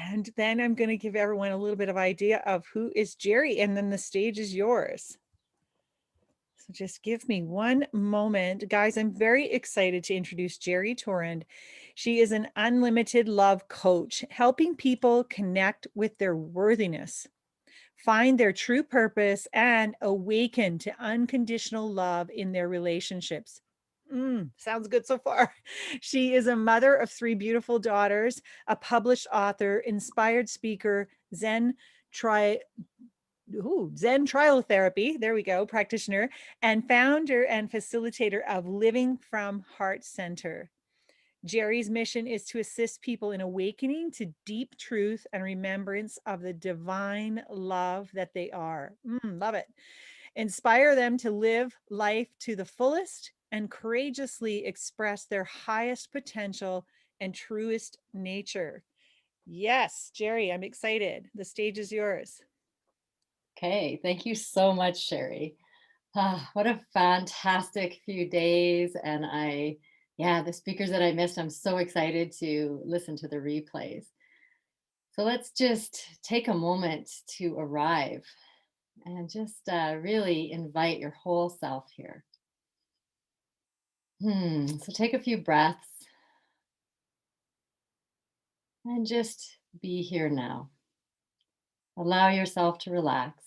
And then I'm going to give everyone a little bit of idea of who is Sherrie, and then the stage is yours. So just give me one moment. Guys, I'm very excited to introduce Sherrie Torrand. She is an unlimited love coach, helping people connect with their worthiness, find their true purpose, and awaken to unconditional love in their relationships. Sounds good so far. She is a mother of 3 beautiful daughters, a published author, inspired speaker, Zen Triotherapy, there we go, practitioner, and founder and facilitator of Living from Heart Center. Sherrie's mission is to assist people in awakening to deep truth and remembrance of the divine love that they are. Love it. Inspire them to live life to the fullest and courageously express their highest potential and truest nature. Yes, Sherrie, I'm excited. The stage is yours. Okay, thank you so much, Sherrie. What a fantastic few days. And the speakers that I missed, I'm so excited to listen to the replays. So let's just take a moment to arrive and just really invite your whole self here. So take a few breaths and just be here now. Allow yourself to relax.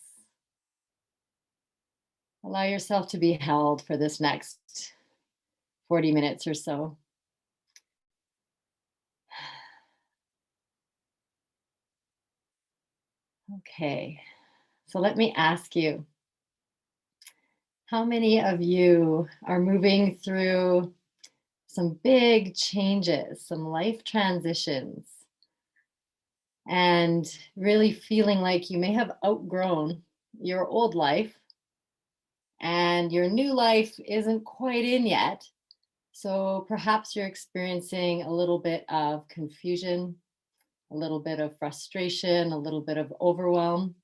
Allow yourself to be held for this next 40 minutes or so. Okay, so let me ask you, how many of you are moving through some big changes, some life transitions, and really feeling like you may have outgrown your old life and your new life isn't quite in yet? So perhaps you're experiencing a little bit of confusion, a little bit of frustration, a little bit of overwhelm.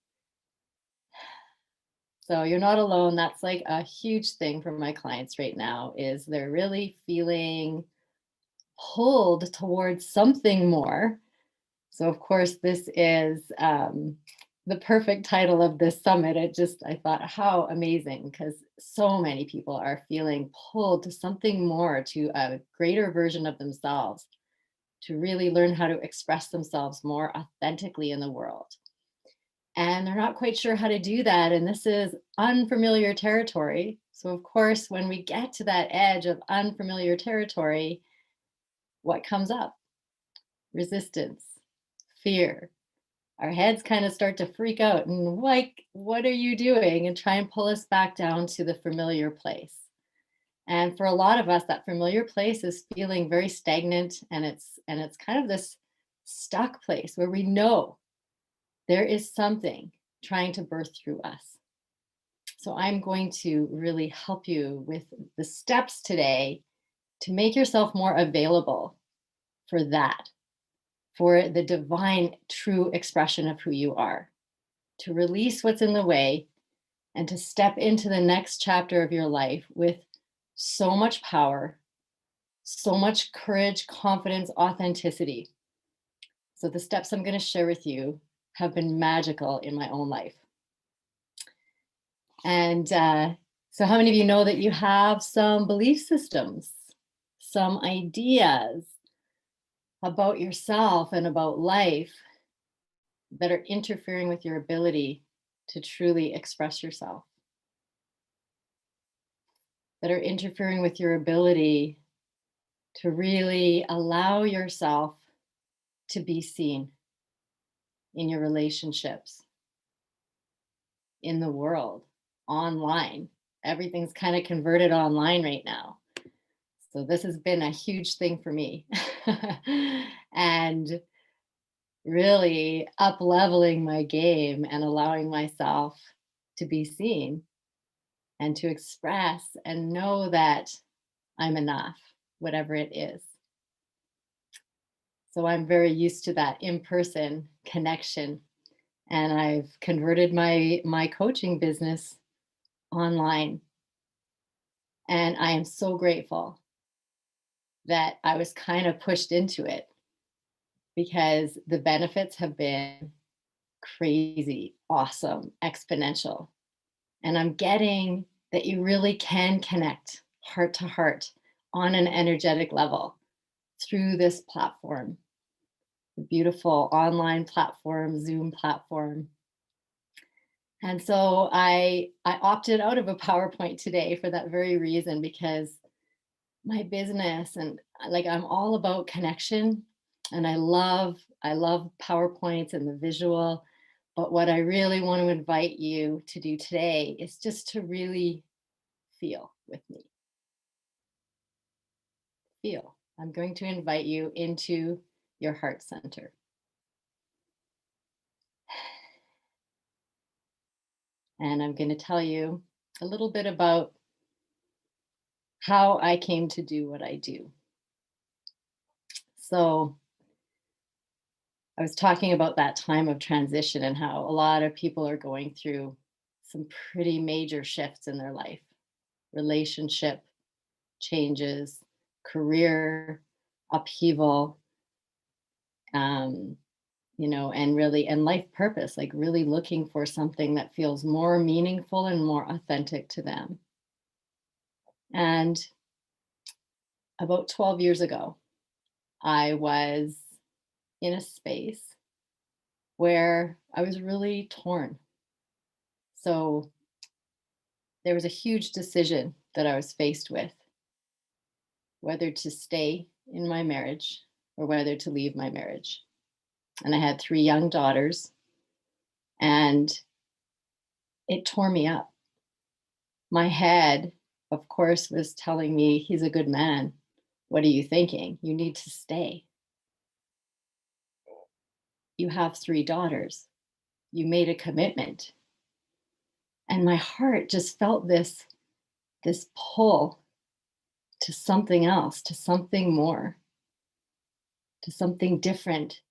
So you're not alone. That's like a huge thing for my clients right now, is they're really feeling pulled towards something more. So of course, this is the perfect title of this summit. I thought, how amazing, because so many people are feeling pulled to something more, to a greater version of themselves, to really learn how to express themselves more authentically in the world. And they're not quite sure how to do that. And this is unfamiliar territory. So, of course, when we get to that edge of unfamiliar territory, what comes up? Resistance, fear. Our heads kind of start to freak out and, like, what are you doing? And try and pull us back down to the familiar place. And for a lot of us, that familiar place is feeling very stagnant, and it's kind of this stuck place where we know there is something trying to birth through us. So I'm going to really help you with the steps today to make yourself more available for that, for the divine true expression of who you are, to release what's in the way and to step into the next chapter of your life with so much power, so much courage, confidence, authenticity. So the steps I'm going to share with you have been magical in my own life. And so how many of you know that you have some belief systems, some ideas about yourself and about life that are interfering with your ability to truly express yourself, that are interfering with your ability to really allow yourself to be seen in your relationships, in the world, online? Everything's kind of converted online right now. So this has been a huge thing for me. And really up leveling my game and allowing myself to be seen and to express and know that I'm enough, whatever it is. So I'm very used to that in-person connection, and I've converted my coaching business online. And I am so grateful that I was kind of pushed into it, because the benefits have been crazy, awesome, exponential. And I'm getting that you really can connect heart to heart on an energetic level through this platform, the beautiful online platform, Zoom platform. And so I opted out of a PowerPoint today for that very reason, because my business and like I'm all about connection, and I love PowerPoints and the visual. But what I really want to invite you to do today is just to really feel with me. Feel. I'm going to invite you into your heart center. And I'm going to tell you a little bit about how I came to do what I do. So, I was talking about that time of transition and how a lot of people are going through some pretty major shifts in their life, relationship changes, career upheaval, um, and really, and life purpose, like really looking for something that feels more meaningful and more authentic to them. And about 12 years ago, I was in a space where I was really torn. So there was a huge decision that I was faced with, whether to stay in my marriage or whether to leave my marriage. And I had 3 young daughters, and it tore me up. My head, of course, was telling me, he's a good man. What are you thinking? You need to stay. You have 3 daughters. You made a commitment. And my heart just felt this pull to something else, to something more, to something different.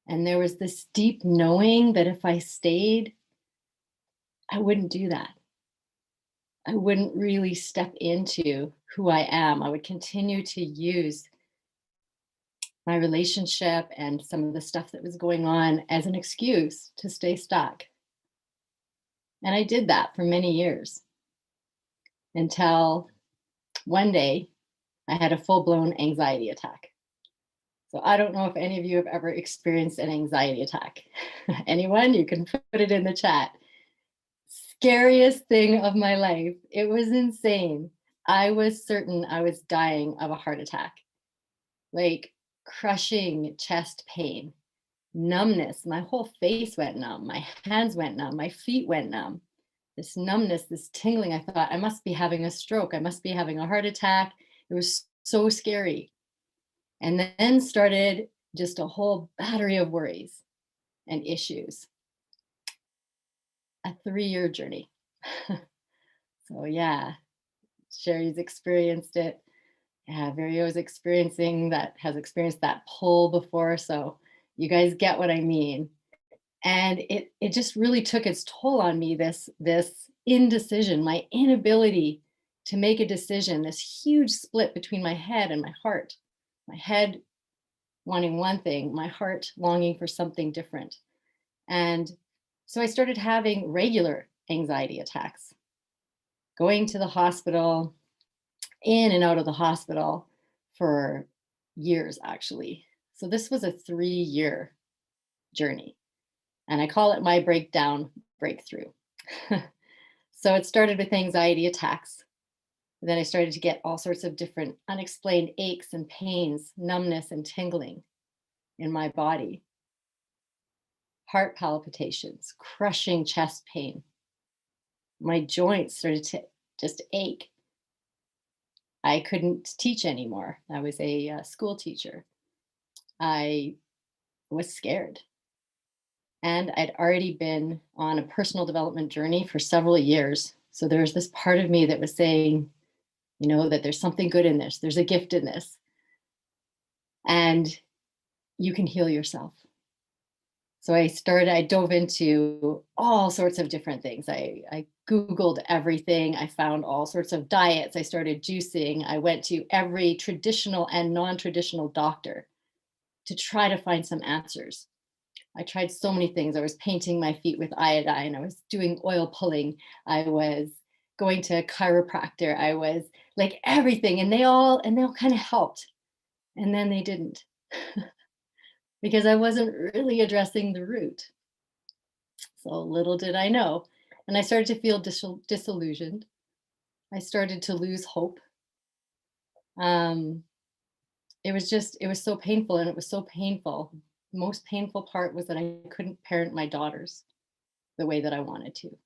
And there was this deep knowing that if I stayed, I wouldn't do that. I wouldn't really step into who I am. I would continue to use my relationship and some of the stuff that was going on as an excuse to stay stuck. And I did that for many years until one day I had a full blown anxiety attack. So I don't know if any of you have ever experienced an anxiety attack. Anyone? You can put it in the chat. Scariest thing of my life. It was insane. I was certain I was dying of a heart attack. Like crushing chest pain, numbness. My whole face went numb. My hands went numb. My feet went numb. This numbness, this tingling. I thought I must be having a stroke. I must be having a heart attack. It was so scary. And then started just a whole battery of worries and issues. A 3-year journey. So yeah, Sherry's experienced it. Yeah, Virio's has experienced that pull before. So you guys get what I mean. And it just really took its toll on me, this indecision, my inability to make a decision, this huge split between my head and my heart. My head wanting one thing, my heart longing for something different. And so I started having regular anxiety attacks, going to the hospital, in and out of the hospital for years, actually. So this was a 3-year journey. And I call it my breakdown breakthrough. So it started with anxiety attacks. Then I started to get all sorts of different unexplained aches and pains, numbness and tingling in my body, heart palpitations, crushing chest pain. My joints started to just ache. I couldn't teach anymore. I was a school teacher. I was scared. And I'd already been on a personal development journey for several years. So there was this part of me that was saying, that there's something good in this, there's a gift in this, and you can heal yourself. So I dove into all sorts of different things. I Googled everything. I found all sorts of diets. I started juicing. I went to every traditional and non-traditional doctor. to try to find some answers. I tried so many things. I was painting my feet with iodine. I was doing oil pulling. I was going to a chiropractor. I was like everything, and they all kind of helped. And then they didn't because I wasn't really addressing the root. So little did I know. And I started to feel disillusioned. I started to lose hope. Um, it was so painful, and it was so painful. The most painful part was that I couldn't parent my daughters the way that I wanted to.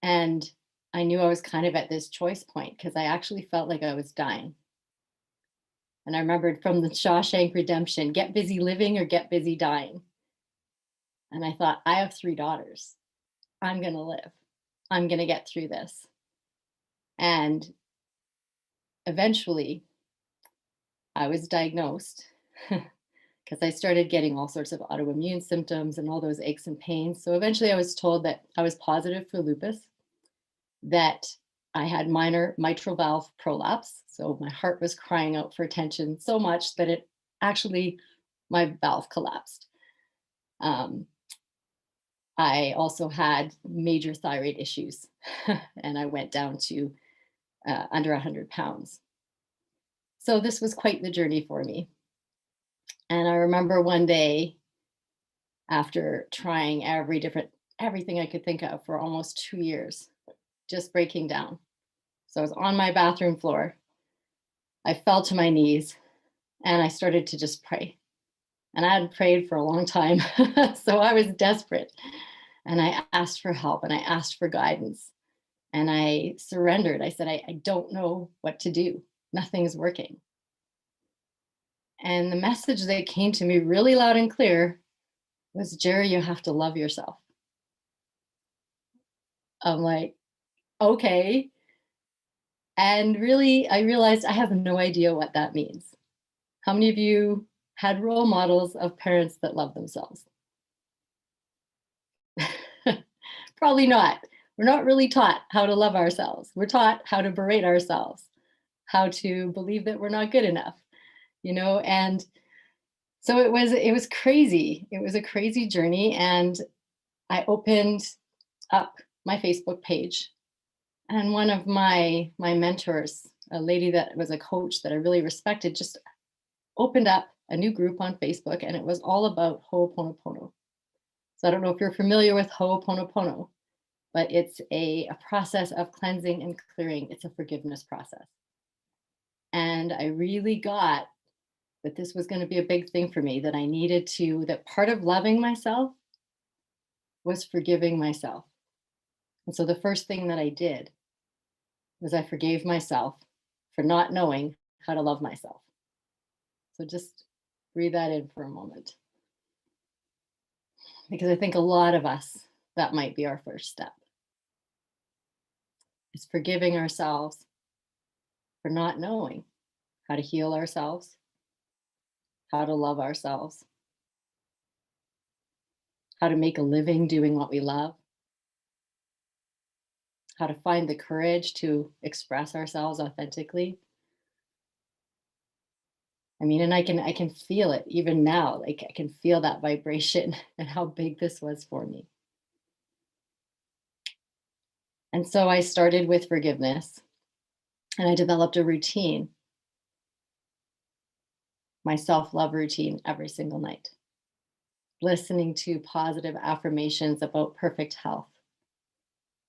And I knew I was kind of at this choice point because I actually felt like I was dying. And I remembered from the Shawshank Redemption, get busy living or get busy dying. And I thought, I have 3 daughters. I'm going to live. I'm going to get through this. And eventually, I was diagnosed because I started getting all sorts of autoimmune symptoms and all those aches and pains. So eventually, I was told that I was positive for lupus, that I had minor mitral valve prolapse. So my heart was crying out for attention so much that it actually, my valve collapsed. Um, I also had major thyroid issues and I went down to under 100 pounds. So this was quite the journey for me. And I remember one day, after trying everything I could think of for almost 2 years, just breaking down. So I was on my bathroom floor. I fell to my knees and I started to just pray. And I hadn't prayed for a long time. So I was desperate. And I asked for help and I asked for guidance. And I surrendered. I said, I don't know what to do. Nothing's working. And the message that came to me really loud and clear was, Sherrie, you have to love yourself. I'm like, okay. And really, I realized I have no idea what that means. How many of you had role models of parents that love themselves? Probably not. We're not really taught how to love ourselves. We're taught how to berate ourselves, how to believe that we're not good enough, and so it was crazy. It was a crazy journey. And I opened up my Facebook page, and one of my mentors, a lady that was a coach that I really respected, just opened up a new group on Facebook, and it was all about Ho'oponopono. So I don't know if you're familiar with Ho'oponopono, but it's a process of cleansing and clearing. It's a forgiveness process. And I really got that this was going to be a big thing for me, that part of loving myself was forgiving myself. And so the first thing that I did was I forgave myself for not knowing how to love myself. So just breathe that in for a moment. Because I think a lot of us, that might be our first step. It's forgiving ourselves for not knowing how to heal ourselves, how to love ourselves, how to make a living doing what we love, how to find the courage to express ourselves authentically. I mean, and I can feel it even now. Like I can feel that vibration and how big this was for me. And so I started with forgiveness and I developed a routine, my self-love routine every single night, listening to positive affirmations about perfect health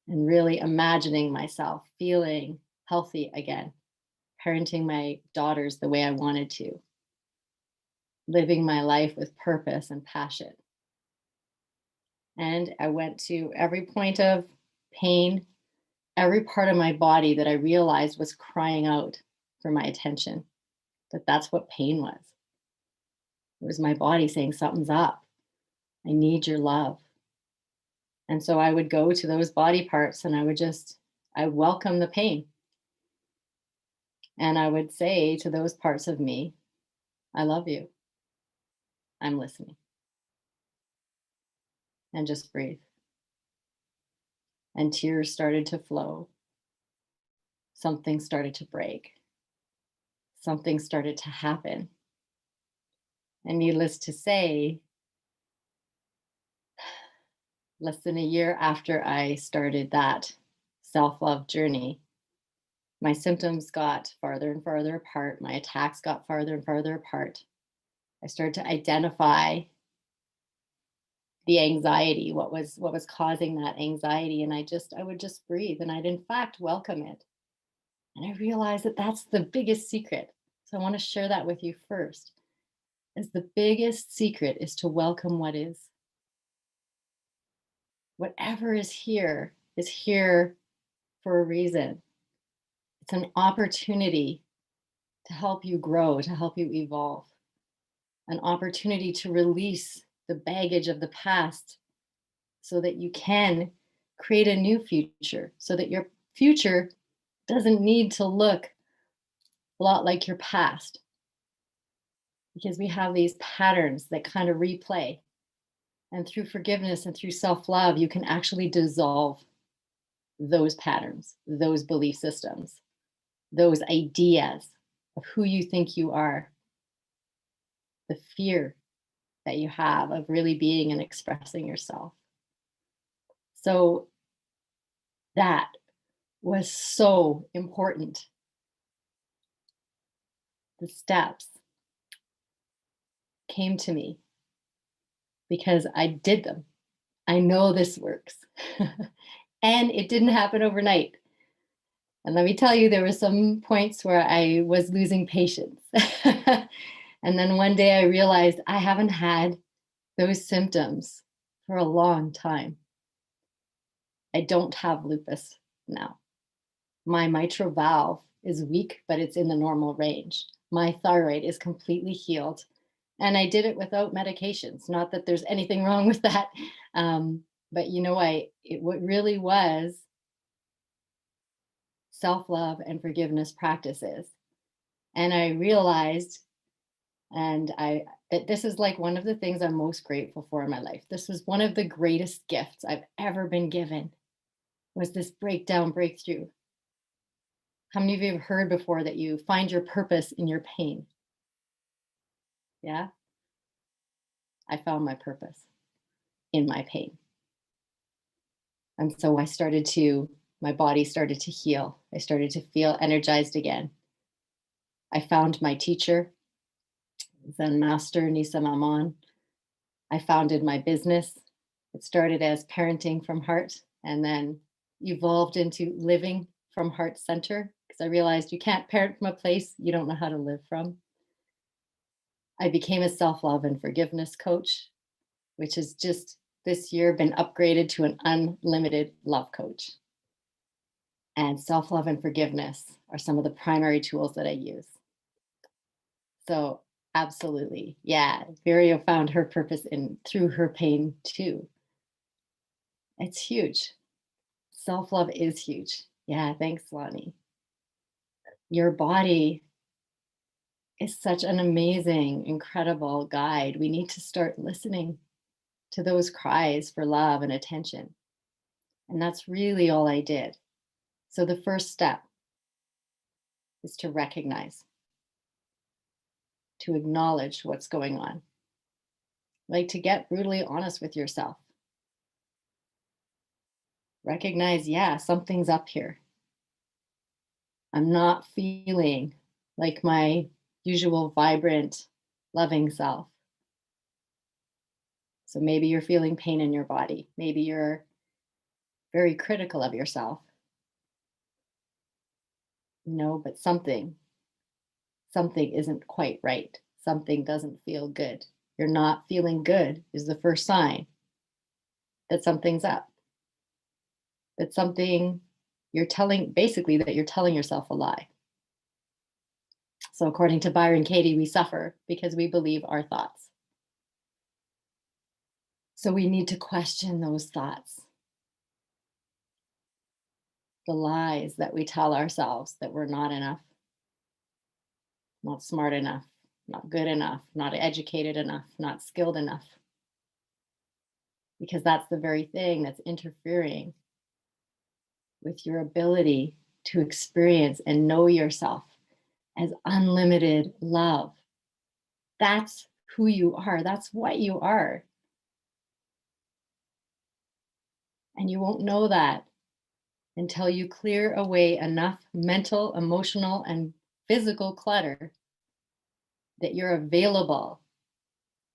and really imagining myself feeling healthy again, parenting my daughters the way I wanted to, living my life with purpose and passion. And I went to every point of pain, every part of my body that I realized was crying out for my attention, that's what pain was. It was my body saying, something's up. I need your love. And so I would go to those body parts and I welcome the pain. And I would say to those parts of me, I love you. I'm listening. And just breathe. And tears started to flow. Something started to break. Something started to happen. And needless to say, less than a year after I started that self love journey, my symptoms got farther and farther apart. My attacks got farther and farther apart. I started to identify the anxiety, what was causing that anxiety, and I would just breathe, and I'd in fact welcome it. And I realized that that's the biggest secret. So I want to share that with you first. Is the biggest secret is to welcome what is. Whatever is here for a reason. It's an opportunity to help you grow, to help you evolve, an opportunity to release the baggage of the past so that you can create a new future, so that your future doesn't need to look a lot like your past, because we have these patterns that kind of replay. And through forgiveness and through self love, you can actually dissolve those patterns, those belief systems, those ideas of who you think you are, the fear that you have of really being and expressing yourself. So that was so important. The steps came to me because I did them. I know this works. And it didn't happen overnight. And let me tell you, there were some points where I was losing patience. And then one day I realized I haven't had those symptoms for a long time. I don't have lupus now. My mitral valve is weak, but it's in the normal range. My thyroid is completely healed. And I did it without medications. Not that there's anything wrong with that. But what really was self love and forgiveness practices. And I realized, that this is like one of the things I'm most grateful for in my life. This was one of the greatest gifts I've ever been given, was this breakthrough. How many of you have heard before that you find your purpose in your pain? Yeah, I found my purpose in my pain. And so my body started to heal. I started to feel energized again. I found my teacher, Zen Master Nisa Mamon. I founded my business. It started as parenting from heart and then evolved into living from heart center, because I realized you can't parent from a place you don't know how to live from. I became a self love and forgiveness coach, which has just this year been upgraded to an unlimited love coach. And self love and forgiveness are some of the primary tools that I use. So, absolutely. Yeah. Virio found her purpose through her pain too. It's huge. Self love is huge. Yeah. Thanks, Lonnie. Your body is such an amazing, incredible guide. We need to start listening to those cries for love and attention. And that's really all I did. So the first step is to recognize, to acknowledge what's going on. Like, to get brutally honest with yourself. Recognize, yeah, something's up here. I'm not feeling like my usual vibrant, loving self. So maybe you're feeling pain in your body. Maybe you're very critical of yourself. But something isn't quite right. Something doesn't feel good. You're not feeling good is the first sign that something's up. That something that you're telling yourself a lie. So according to Byron Katie, we suffer because we believe our thoughts. So we need to question those thoughts. The lies that we tell ourselves, that we're not enough, not smart enough, not good enough, not educated enough, not skilled enough. Because that's the very thing that's interfering with your ability to experience and know yourself as unlimited love. That's who you are. That's what you are. And you won't know that until you clear away enough mental, emotional, and physical clutter that you're available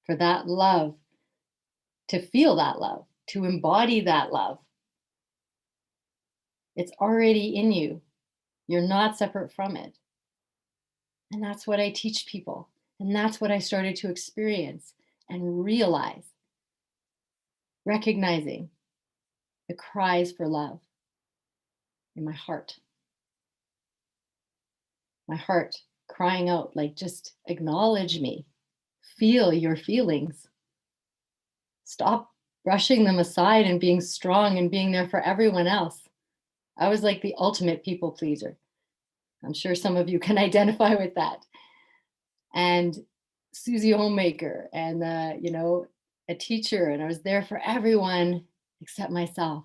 for that love, to feel that love, to embody that love. It's already in you. You're not separate from it. And that's what I teach people. And that's what I started to experience and realize, recognizing the cries for love in my heart. My heart crying out, like, just acknowledge me, feel your feelings. Stop brushing them aside and being strong and being there for everyone else. I was like the ultimate people pleaser. I'm sure some of you can identify with that. And Susie Homemaker, and a teacher, and I was there for everyone except myself.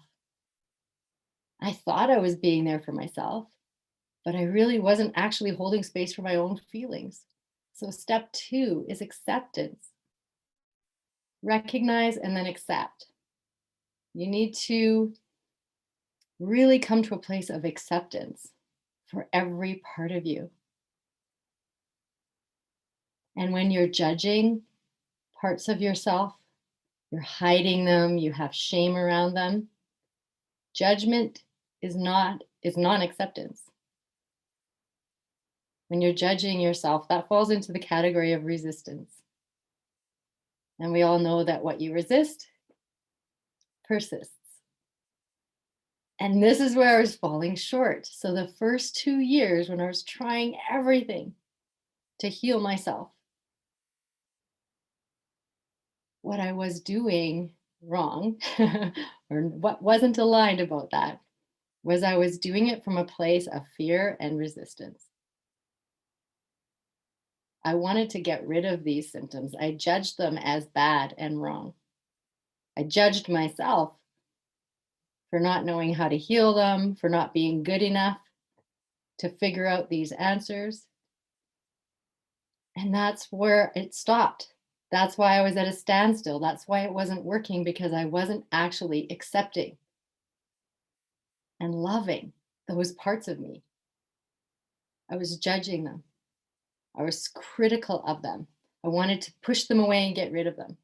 I thought I was being there for myself, but I really wasn't actually holding space for my own feelings. So step 2 is acceptance. Recognize and then accept. You need to really come to a place of acceptance for every part of you. And when you're judging parts of yourself, you're hiding them, you have shame around them, judgment is non-acceptance. When you're judging yourself, that falls into the category of resistance. And we all know that what you resist persists. And this is where I was falling short. So the first 2 years, when I was trying everything to heal myself, what I was doing wrong, or what wasn't aligned about that, was I was doing it from a place of fear and resistance. I wanted to get rid of these symptoms. I judged them as bad and wrong. I judged myself for not knowing how to heal them, for not being good enough to figure out these answers. And that's where it stopped. That's why I was at a standstill. That's why it wasn't working, because I wasn't actually accepting and loving those parts of me. I was judging them. I was critical of them. I wanted to push them away and get rid of them.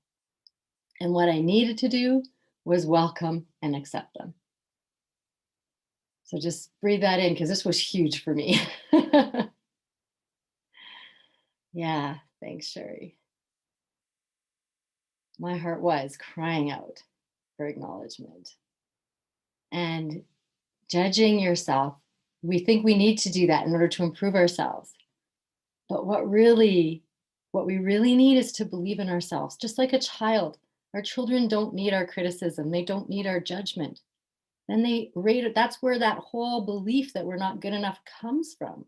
And what I needed to do was welcome and accept them. So just breathe that in, because this was huge for me. Yeah, thanks, Sherrie. My heart was crying out for acknowledgement. And judging yourself, we think we need to do that in order to improve ourselves. But what we really need is to believe in ourselves, just like a child. Our children don't need our criticism. They don't need our judgment. Then they rate it. That's where that whole belief that we're not good enough comes from.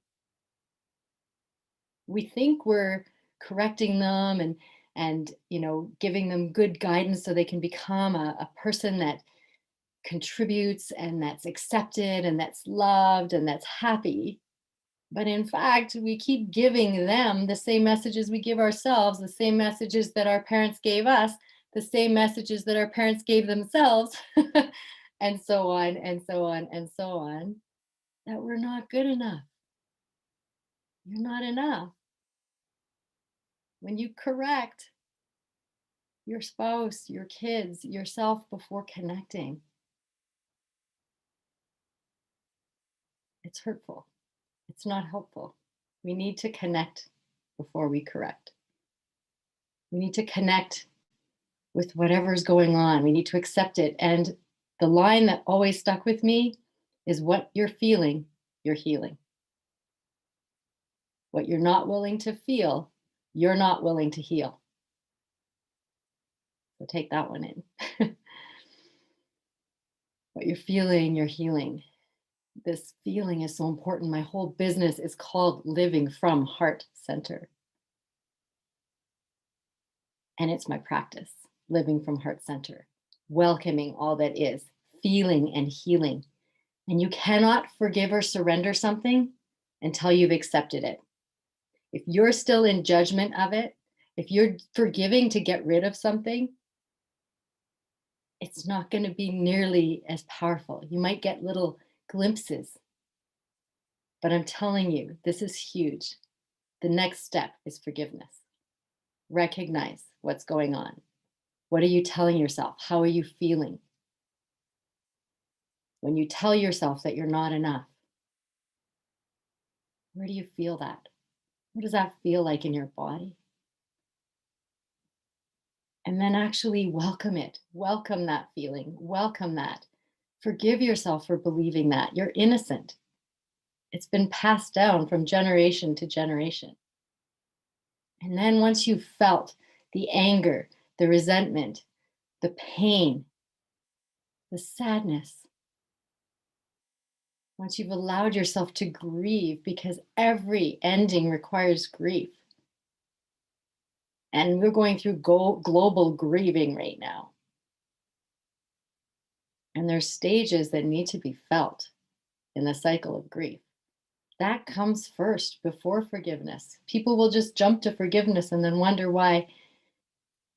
We think we're correcting them and giving them good guidance so they can become a person that contributes and that's accepted and that's loved and that's happy. But in fact, we keep giving them the same messages we give ourselves, the same messages that our parents gave us, the same messages that our parents gave themselves, and so on and so on and so on, that we're not good enough. You're not enough. When you correct your spouse, your kids, yourself before connecting, it's hurtful. It's not helpful. We need to connect before we correct. We need to connect with whatever's going on. We need to accept it. And the line that always stuck with me is, what you're feeling, you're healing. What you're not willing to feel, you're not willing to heal. So take that one in. What you're feeling, you're healing. This feeling is so important. My whole business is called Living from Heart Center. And it's my practice, living from heart center, welcoming all that is, feeling and healing. And you cannot forgive or surrender something until you've accepted it. If you're still in judgment of it, If you're forgiving to get rid of something, it's not going to be nearly as powerful. You might get little glimpses, but I'm telling you, this is huge. The next step is forgiveness. Recognize what's going on. What are you telling yourself? How are you feeling? When you tell yourself that you're not enough, where do you feel that? What does that feel like in your body? And then actually welcome it. Welcome that feeling. Welcome that. Forgive yourself for believing that. You're innocent. It's been passed down from generation to generation. And then once you've felt the anger, the resentment, the pain, the sadness, once you've allowed yourself to grieve, because every ending requires grief. And we're going through global grieving right now. And there's stages that need to be felt in the cycle of grief. That comes first before forgiveness. People will just jump to forgiveness and then wonder why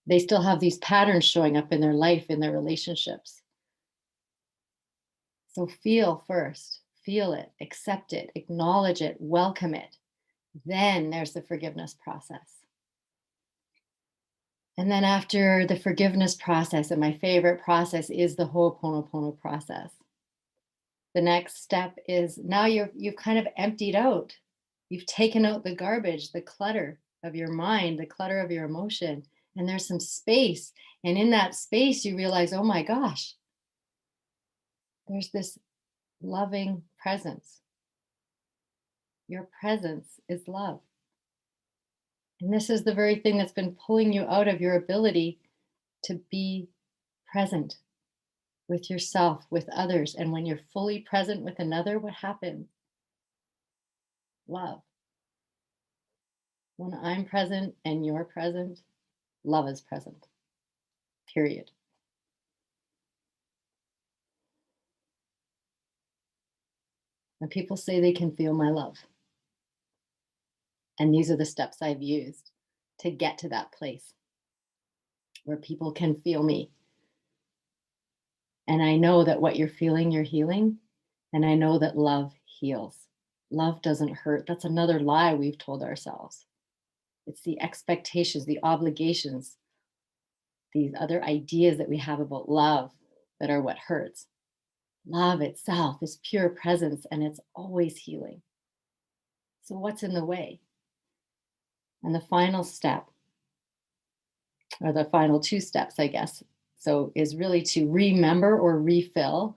they still have these patterns showing up in their life, in their relationships. So feel first, feel it, accept it, acknowledge it, welcome it. Then there's the forgiveness process. And then after the forgiveness process, and my favorite process is the Ho'oponopono process. The next step is now you've kind of emptied out. You've taken out the garbage, the clutter of your mind, the clutter of your emotion, and there's some space. And in that space, you realize, oh my gosh, there's this loving presence. Your presence is love. And this is the very thing that's been pulling you out of your ability to be present with yourself, with others. And when you're fully present with another, what happens? Love. When I'm present and you're present, love is present. Period. And people say they can feel my love. And these are the steps I've used to get to that place where people can feel me. And I know that what you're feeling, you're healing. And I know that love heals. Love doesn't hurt. That's another lie we've told ourselves. It's the expectations, the obligations, these other ideas that we have about love that are what hurts. Love itself is pure presence and it's always healing. So, what's in the way? And the final step, or the final two steps, I guess, so is really to remember or refill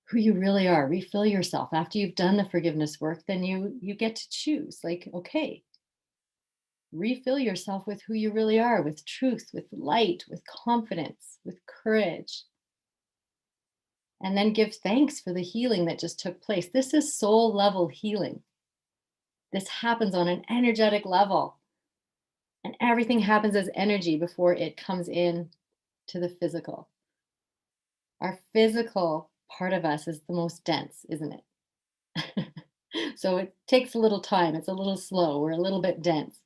who you really are. Refill yourself. After you've done the forgiveness work, then you get to choose, like, okay, refill yourself with who you really are, with truth, with light, with confidence, with courage. And then give thanks for the healing that just took place. This is soul level healing. This happens on an energetic level. And everything happens as energy before it comes in to the physical. Our physical part of us is the most dense, isn't it? So it takes a little time. It's a little slow. We're a little bit dense.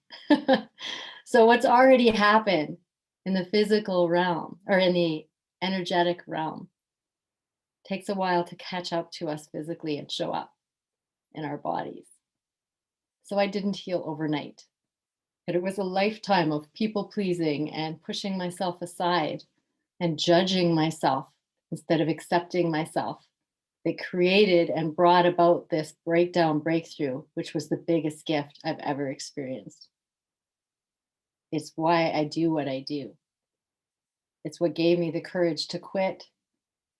So what's already happened in the physical realm or in the energetic realm takes a while to catch up to us physically and show up in our bodies. So I didn't heal overnight. But it was a lifetime of people pleasing and pushing myself aside and judging myself instead of accepting myself that created and brought about this breakthrough, which was the biggest gift I've ever experienced. It's why I do what I do. It's what gave me the courage to quit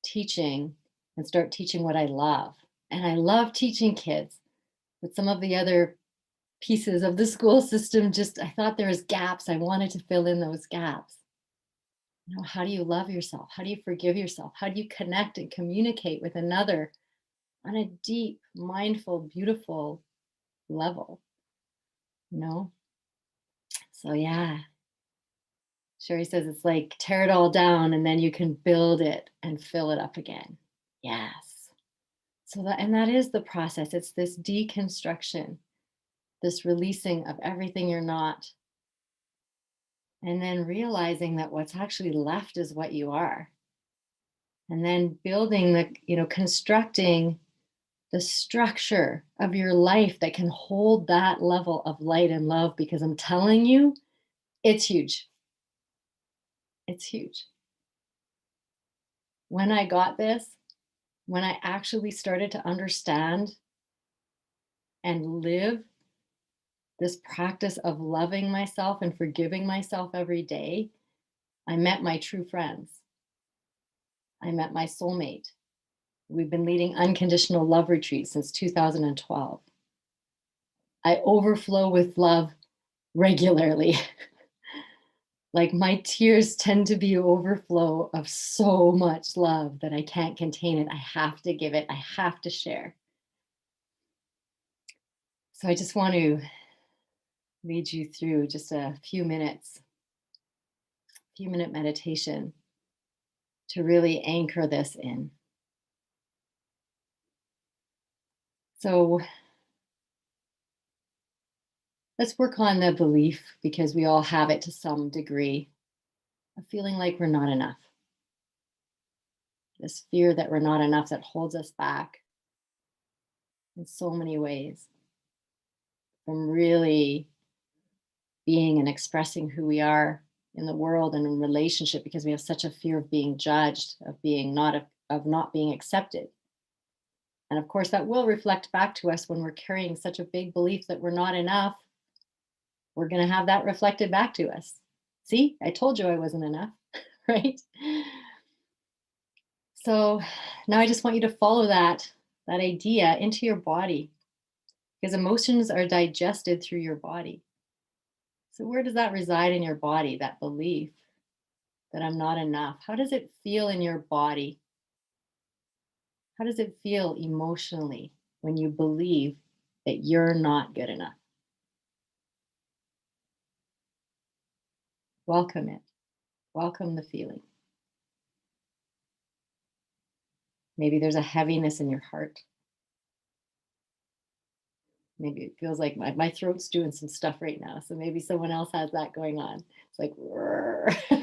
teaching and start teaching what I love. And I love teaching kids, but some of the other pieces of the school system just, I thought there was gaps. I wanted to fill in those gaps. You know, how do you love yourself? How do you forgive yourself? How do you connect and communicate with another on a deep, mindful, beautiful level? You know? So yeah. Sherrie says it's like tear it all down and then you can build it and fill it up again. Yes. So that is the process. It's this deconstruction, this releasing of everything you're not, And then realizing that what's actually left is what you are. And then building constructing the structure of your life that can hold that level of light and love, because I'm telling you, it's huge. It's huge. When I got this, when I actually started to understand and live this practice of loving myself and forgiving myself every day, I met my true friends. I met my soulmate. We've been leading unconditional love retreats since 2012. I overflow with love regularly. Like my tears tend to be overflow of so much love that I can't contain it. I have to give it, I have to share. So I just want to lead you through just a few minute meditation to really anchor this in. So let's work on the belief, because we all have it to some degree, of feeling like we're not enough. This fear that we're not enough that holds us back in so many ways from really being and expressing who we are in the world and in relationship, because we have such a fear of being judged, of not being accepted. And of course, that will reflect back to us when we're carrying such a big belief that we're not enough. We're going to have that reflected back to us. See, I told you I wasn't enough, right? So now I just want you to follow that idea into your body, because emotions are digested through your body. So where does that reside in your body, that belief that I'm not enough? How does it feel in your body? How does it feel emotionally when you believe that you're not good enough? Welcome it. Welcome the feeling. Maybe there's a heaviness in your heart. Maybe it feels like my throat's doing some stuff right now. So maybe someone else has that going on. It's like,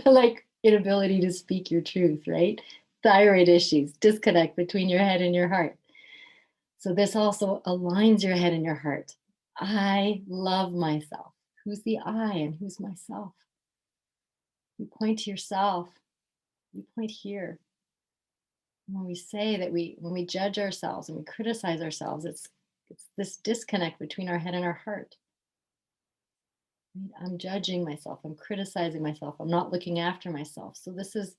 like inability to speak your truth, right? Thyroid issues, disconnect between your head and your heart. So this also aligns your head and your heart. I love myself. Who's the I and who's myself? You point to yourself. You point here. When we say that when we judge ourselves and we criticize ourselves, it's this disconnect between our head and our heart. I'm judging myself. I'm criticizing myself. I'm not looking after myself. So this is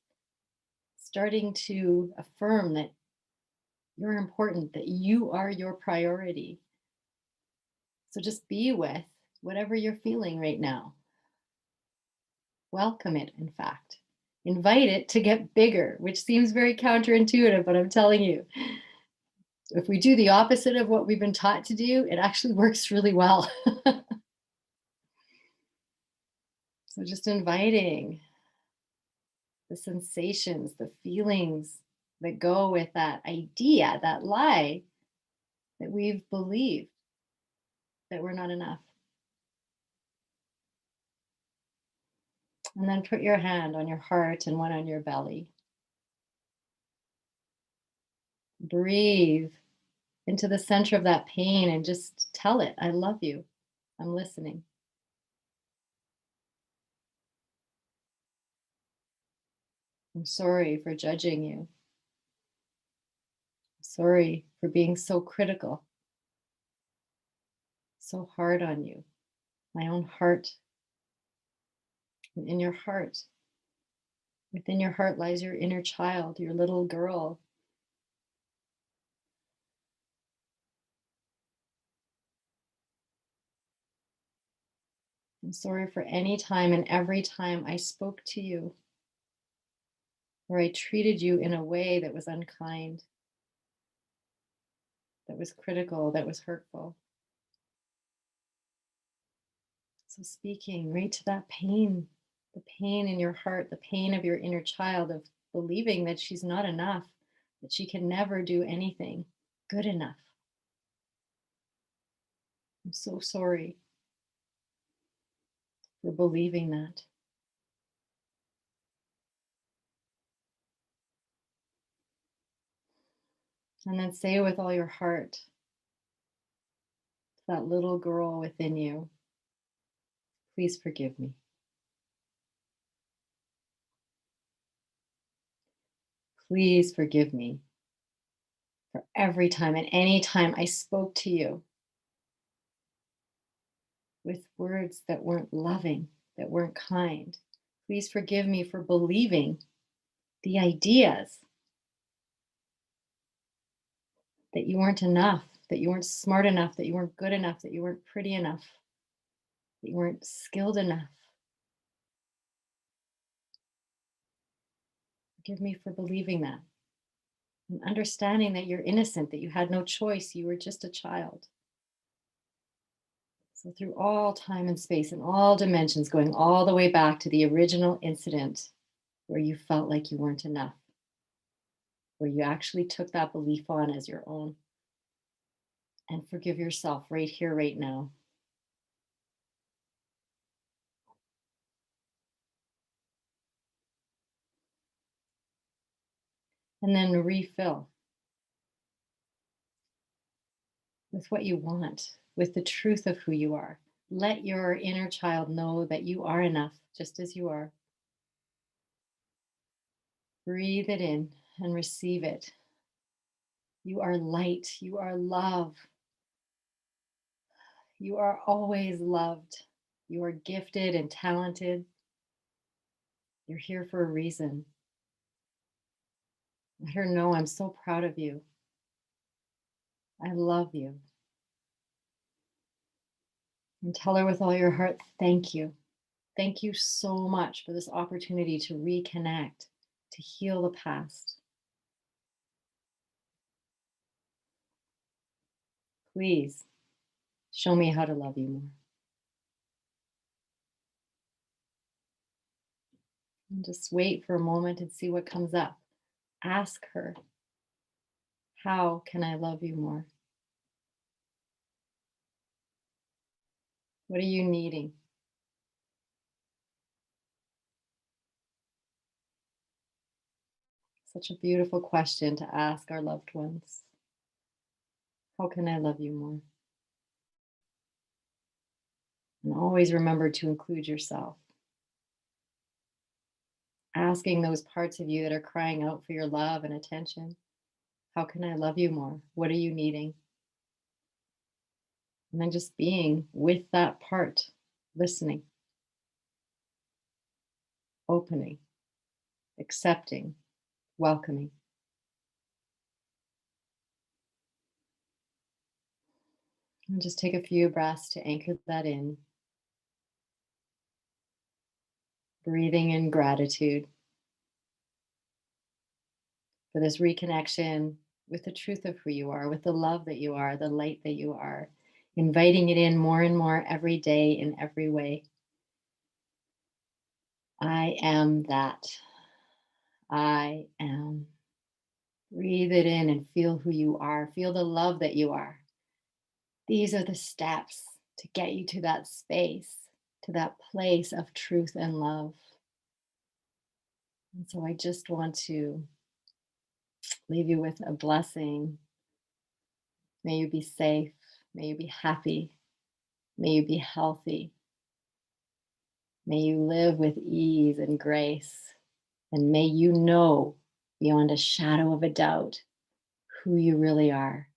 starting to affirm that you're important, that you are your priority. So just be with whatever you're feeling right now. Welcome it, in fact. Invite it to get bigger, which seems very counterintuitive, but I'm telling you, if we do the opposite of what we've been taught to do, it actually works really well. So just inviting the sensations, the feelings that go with that idea, that lie that we've believed that we're not enough. And then put your hand on your heart and one on your belly. Breathe into the center of that pain and just tell it, I love you. I'm listening. I'm sorry for judging you. I'm sorry for being so critical, so hard on you. My own heart. And in your heart, within your heart lies your inner child, your little girl. I'm sorry for any time and every time I spoke to you, or I treated you in a way that was unkind, that was critical, that was hurtful. So speaking right to that pain, the pain in your heart, the pain of your inner child of believing that she's not enough, that she can never do anything good enough. I'm so sorry for believing that. And then say with all your heart to that little girl within you, please forgive me. Please forgive me for every time and any time I spoke to you with words that weren't loving, that weren't kind. Please forgive me for believing the ideas that you weren't enough, that you weren't smart enough, that you weren't good enough, that you weren't pretty enough, that you weren't skilled enough. Forgive me for believing that and understanding that you're innocent, that you had no choice, you were just a child. So, through all time and space and all dimensions, going all the way back to the original incident where you felt like you weren't enough, where you actually took that belief on as your own, and forgive yourself right here, right now. And then refill with what you want, with the truth of who you are. Let your inner child know that you are enough just as you are. Breathe it in and receive it. You are light. You are love. You are always loved. You are gifted and talented. You're here for a reason. Let her know I'm so proud of you. I love you. And tell her with all your heart, thank you. Thank you so much for this opportunity to reconnect, to heal the past. Please show me how to love you more. And just wait for a moment and see what comes up. Ask her, how can I love you more? What are you needing? Such a beautiful question to ask our loved ones. How can I love you more? And always remember to include yourself. Asking those parts of you that are crying out for your love and attention. How can I love you more? What are you needing? And then just being with that part, listening, opening, accepting, welcoming. And just take a few breaths to anchor that in. Breathing in gratitude for this reconnection with the truth of who you are, with the love that you are, the light that you are, inviting it in more and more every day in every way. I am that. I am. Breathe it in and feel who you are. Feel the love that you are. These are the steps to get you to that space, to that place of truth and love. And so I just want to leave you with a blessing. May you be safe. May you be happy. May you be healthy. May you live with ease and grace. And may you know beyond a shadow of a doubt who you really are,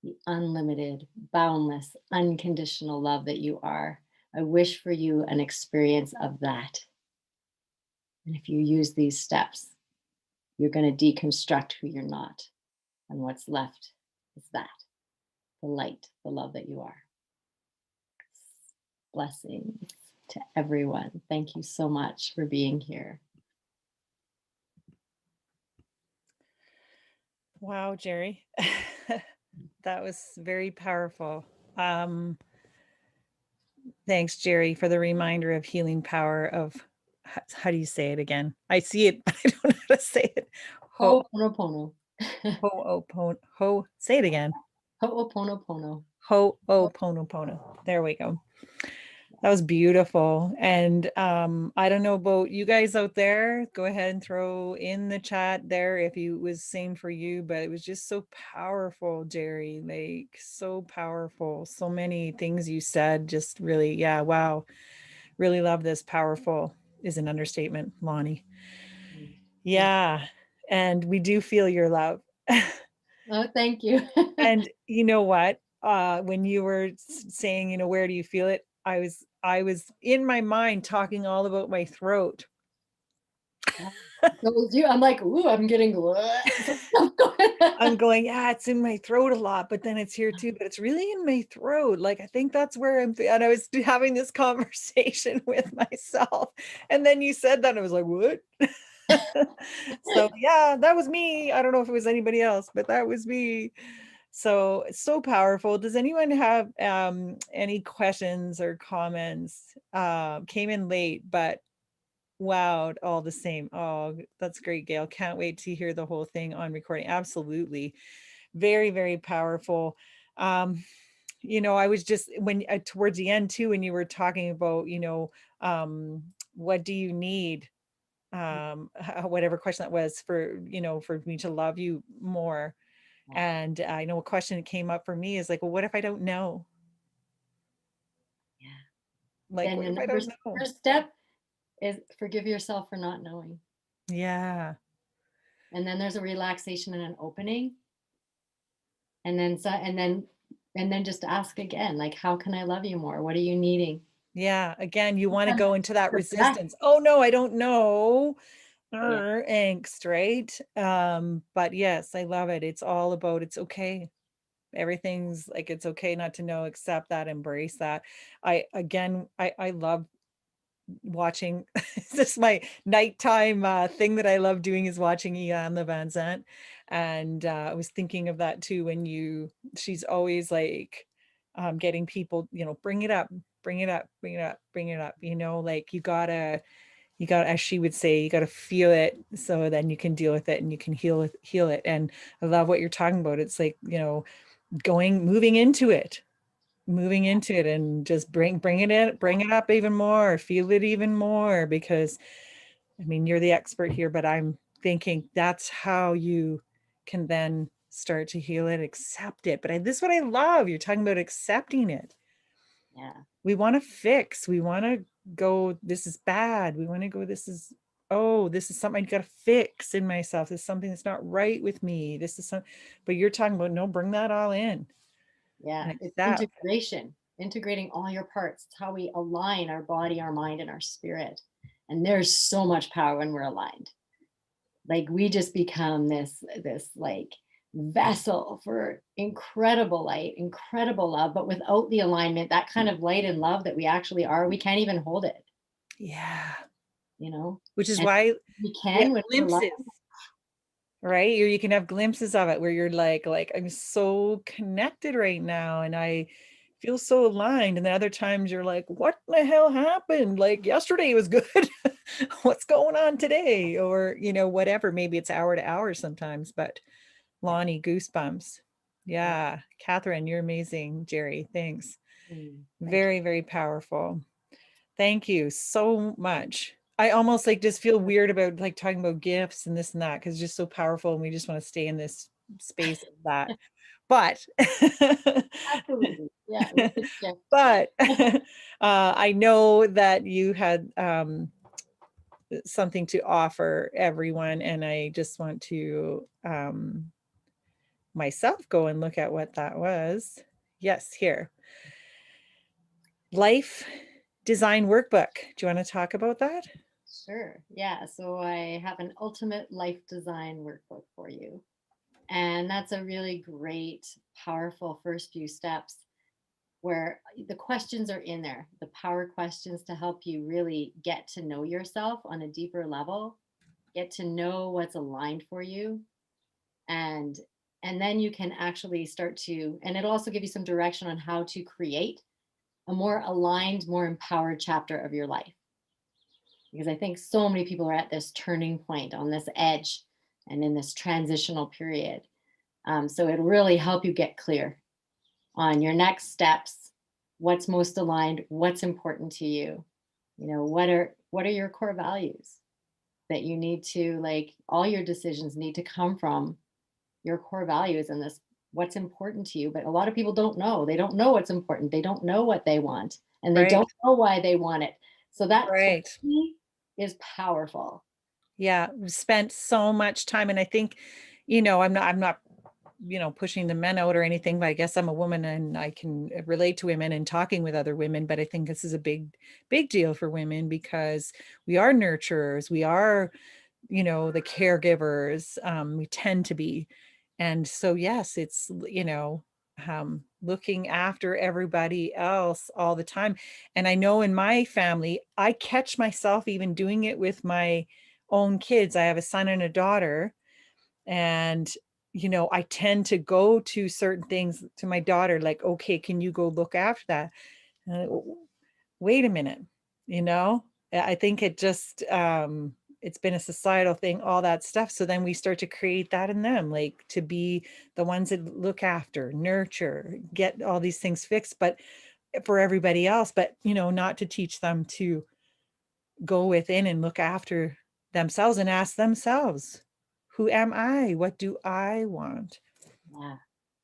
the unlimited, boundless, unconditional love that you are. I wish for you an experience of that. And if you use these steps, you're going to deconstruct who you're not. And what's left is that, the light, the love that you are. Blessings to everyone. Thank you so much for being here. Wow, Jerry. That was very powerful. Thanks, Jerry, for the reminder of healing power of, how do you say it again? I see it, but I don't know how to say it. Ho'oponopono. Say it again. Ho'oponopono. Ho'oponopono. There we go. That was beautiful. And I don't know about you guys out there. Go ahead and throw in the chat there if it was same for you, but it was just so powerful, Jerry. Like so powerful. So many things you said. Just really, yeah, wow. Really love this. Powerful is an understatement, Lonnie. Mm. Thank Yeah. And we do feel your love. Oh, thank you. And you know what? When you were saying, where do you feel it? I was in my mind talking all about my throat. Yeah. So was you. I'm like, ooh, I'm getting some stuff going I'm on. going, yeah, it's in my throat a lot, but then it's here too, but it's really in my throat. Like, I think that's where and I was having this conversation with myself. And then you said that, and I was like, what? So yeah, that was me. I don't know if it was anybody else, but that was me. So it's so powerful. Does anyone have any questions or comments? Came in late, but wow, all the same. Oh, that's great, Gail. Can't wait to hear the whole thing on recording. Absolutely. Very, very powerful. Um, I was just when towards the end too, when you were talking about, what do you need? Whatever question that was for me to love you more. And I know a question that came up for me is like, well, what if I don't know? Yeah. Like, Then what the if I number don't know? first step is forgive yourself for not knowing. Yeah. And then there's a relaxation and an opening. And then just ask again, like, how can I love you more? What are you needing? Yeah. Again, you want to go into that Your breath. resistance. Oh no, I don't know. Yeah. Angst, right? But yes, I love it. It's all about it's okay. Everything's like it's okay not to know, accept that, embrace that. I love watching this is my nighttime thing that I love doing is watching Ian the Van Zant. And I was thinking of that too when she's always like getting people, bring it up, bring it up, bring it up, bring it up, like you got as she would say, you got to feel it so then you can deal with it and you can heal it. And I love what you're talking about. It's like, moving into it and just bring it up even more, feel it even more, because I mean, you're the expert here, but I'm thinking that's how you can then start to heal it, accept it. But this is what I love. You're talking about accepting it. Yeah. We want to fix, we want to go, this is bad. We want to go, this is something I got to fix in myself. This is something that's not right with me. This is something, but you're talking about, no, bring that all in and Yeah. It's accept. integration, integrating all your parts. It's how we align our body, our mind, and our spirit. And there's so much power when we're aligned. Like we just become this like vessel for incredible light, incredible love. But without the alignment, that kind of light and love that we actually are, we can't even hold it, Yeah. you know? Which is And why we we have can when we're aligned. glimpses, right? Or you can have glimpses of it where you're like I'm so connected right now and I feel so aligned. And the other times you're like, what the hell happened? Like yesterday was good. What's going on today? Or, whatever. Maybe it's hour to hour sometimes, but Yeah. Lonnie, goosebumps. Yeah. Yeah. Catherine, you're amazing. Jerry, thanks. Thank you. Very, very powerful. Thank you so much. I almost like just feel weird about like talking about gifts and this and that because it's just so powerful and we just want to stay in this space of that. But Absolutely. Yeah. We could shift. but I know that you had something to offer everyone, and I just want to myself go and look at what that was. Yes, here. Life design workbook. Do you want to talk about that? Sure. Yeah. So I have an ultimate life design workbook for you. And that's a really great, powerful first few steps where the questions are in there, the power questions to help you really get to know yourself on a deeper level, get to know what's aligned for you. And and then you can actually start to, and it'll also give you some direction on how to create a more aligned, more empowered chapter of your life. Because I think so many people are at this turning point on this edge and in this transitional period. So it'll really help you get clear on your next steps what's most aligned, what's important to you. What are your core values that you need to, like, all your decisions need to come from your core values and this what's important to you. But a lot of people don't know. They don't know what's important. They don't know what they want, and they Right. don't know why they want it. So that Right. clarity is powerful. Yeah. We've spent so much time. And I think, I'm not pushing the men out or anything, but I guess I'm a woman and I can relate to women and talking with other women. But I think this is a big deal for women because we are nurturers. We are, the caregivers. We tend to be. And so, yes, it's, looking after everybody else all the time. And I know in my family, I catch myself even doing it with my own kids. I have a son and a daughter, and I tend to go to certain things to my daughter, like, okay, can you go look after that? And wait a minute, you know I think it's been a societal thing, all that stuff. So then we start to create that in them, like to be the ones that look after, nurture, get all these things fixed, but for everybody else, but not to teach them to go within and look after themselves and ask themselves, who am I? What do I want? Yeah.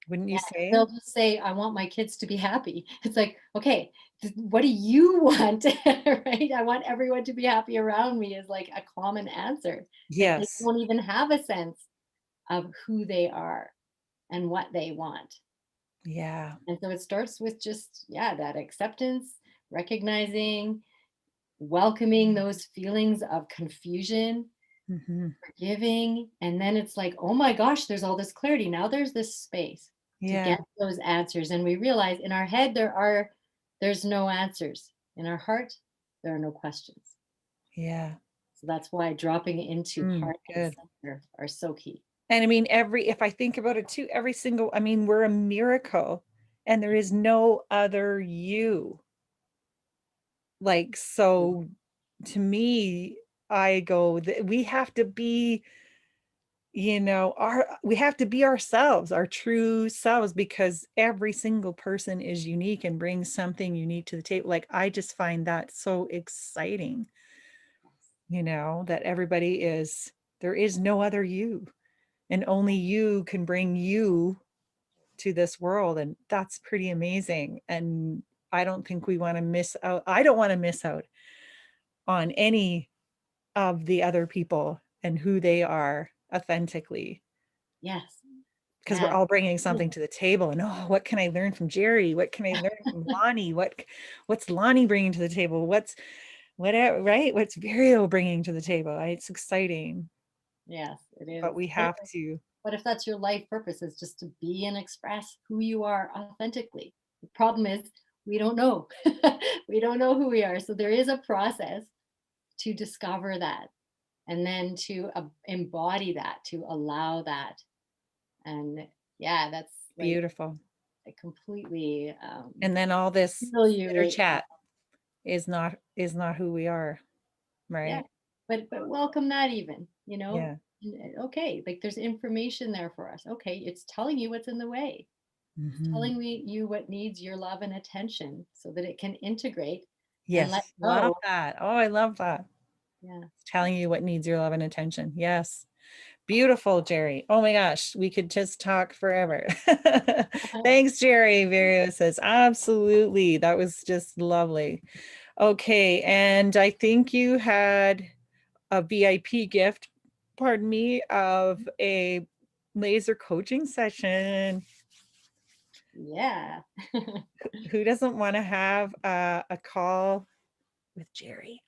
Wouldn't you Yeah, say? they'll just say, "I want my kids to be happy." It's like, "Okay, what do you want?" Right? "I want everyone to be happy around me," is like a common answer, but they Yes. don't even have a sense of who they are and what they want. Yeah. And so it starts with just, yeah, that acceptance, recognizing, welcoming those feelings of confusion, Hmm. forgiving, and then it's like, "Oh my gosh, there's all this clarity. Now there's this space to Yeah. get those answers." And we realize in our head there's no answers. In our heart, there are no questions. Yeah. So that's why dropping into heart and Good. center are so key. And I mean, if I think about it too, I mean, we're a miracle and there is no other you. Like, so to me, I go, we have to be, we have to be ourselves, our true selves, because every single person is unique and brings something unique to the table. Like, I just find that so exciting, that there is no other you, and only you can bring you to this world. And that's pretty amazing. And I don't think we want to miss out. I don't want to miss out on any of the other people and who they are authentically, Yes. because we're Yeah. all bringing Mm. something to the table. And oh, what can I learn from Jerry? What can I learn from Lonnie? What's Lonnie bringing to the table? What's whatever, right? What's Virio bringing to the table? It's exciting, Yes, it is. but we have to. What if that's your life purpose, is just to be and express who you are authentically? The problem is we don't know. We don't know who we are. So there is a process to discover that, and then to embody that, to allow that. And yeah, that's like Beautiful. I completely And then all this feel you bitter right now. chat is not who we are, Yeah. right? But welcome that even, you know. Yeah. Okay, like there's information there for us. Okay, it's telling you what's in the way. Mhm. Telling me you what needs your love and attention so that it can integrate and let Yes, love go. that. Oh, I love that. Yeah. It's telling you what needs your love and attention. Yes. Beautiful, Jerry. Oh my gosh, we could just talk forever. Thanks, Jerry. Virio says, absolutely. That was just lovely. Okay, and I think you had a VIP gift, pardon me, of a laser coaching session. Yeah. Who doesn't want to have a call with Jerry?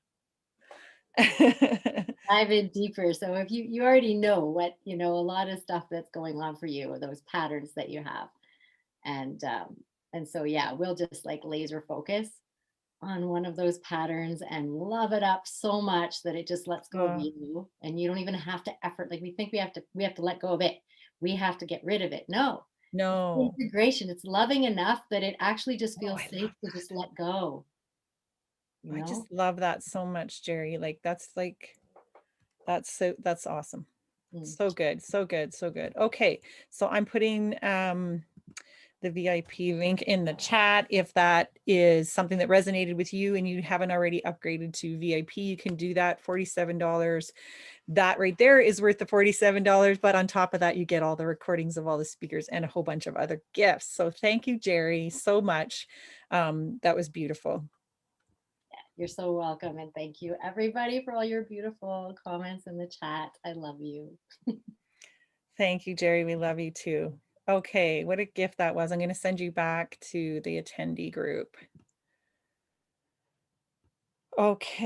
Dive in deeper. So if you already know what, a lot of stuff that's going on for you, or those patterns that you have. And so yeah, we'll just like laser focus on one of those patterns and love it up so much that it just lets go of Oh, you, and you don't even have to effort. Like we think we have to let go of it. We have to get rid of it. No. It's no. integration. It's loving enough that it actually just Oh, feels I safe love to just let go, you I know? just love that so much, Jerry. That's awesome. Mm. So good, so good, so good. Okay, so I'm putting the VIP link in the chat. If that is something that resonated with you and you haven't already upgraded to VIP, you can do that. $47. That right there is worth the $47. But on top of that, you get all the recordings of all the speakers and a whole bunch of other gifts. So thank you, Sherrie, so much. That was beautiful. You're so welcome. And thank you, everybody, for all your beautiful comments in the chat. I love you. Thank you, Sherrie. We love you too. Okay, what a gift that was. I'm going to send you back to the attendee group. Okay.